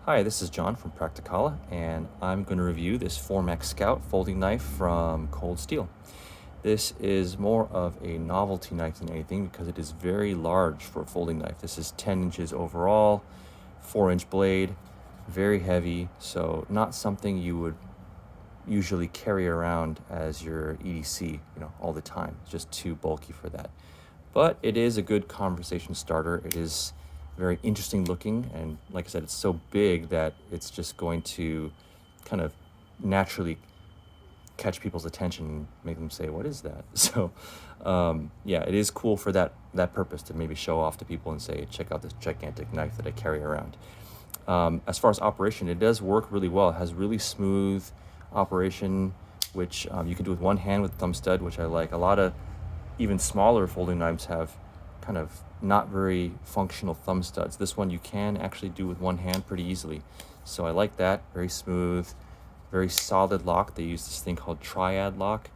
Hi, this is John from Prakticala, and I'm going to review this Formax Scout folding knife from Cold Steel. This is more of a novelty knife than anything because it is very large for a folding knife. This is 10 inches overall, 4-inch blade, very heavy, so not something you would usually carry around as your EDC, all the time. It's just too bulky for that. But it is a good conversation starter. It is very interesting looking, and like I said, it's so big that it's just going to kind of naturally catch people's attention and make them say, what is that? So yeah, it is cool for that purpose, to maybe show off to people and say, check out this gigantic knife that I carry around. As far as operation, it does work really well. It has really smooth operation, which you can do with one hand with thumb stud, which I like. A lot of even smaller folding knives have kind of not very functional thumb studs. This one you can actually do with one hand pretty easily. So I like that. Very smooth, very solid lock. They use this thing called triad lock,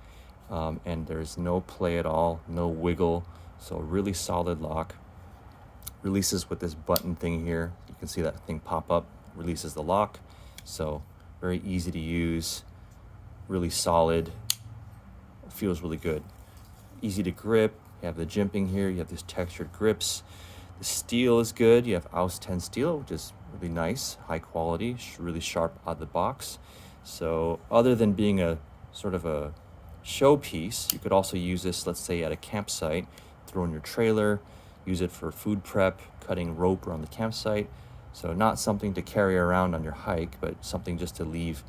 and there's no play at all, no wiggle. So really solid lock. Releases with this button thing here. You can see that thing pop up, releases the lock. So very easy to use, really solid, feels really good. Easy to grip. You have the jimping here, you have these textured grips. The steel is good. You have AUS 10 steel, which is really nice, high quality, really sharp out of the box. So other than being a sort of a showpiece, you could also use this, let's say, at a campsite, throw in your trailer, use it for food prep, cutting rope around the campsite. So not something to carry around on your hike, but something just to leave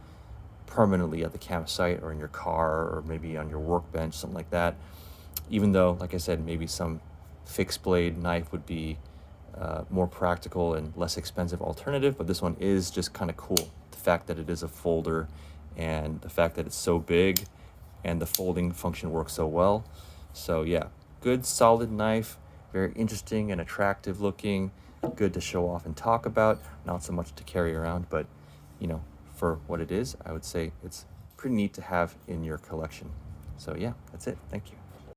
permanently at the campsite or in your car or maybe on your workbench, something like that. Even though, like I said, maybe some fixed blade knife would be more practical and less expensive alternative, but this one is just kind of cool. The fact that it is a folder and the fact that it's so big and the folding function works so well. So yeah, good solid knife, very interesting and attractive looking, good to show off and talk about, not so much to carry around, but for what it is, I would say it's pretty neat to have in your collection. So yeah, that's it. Thank you.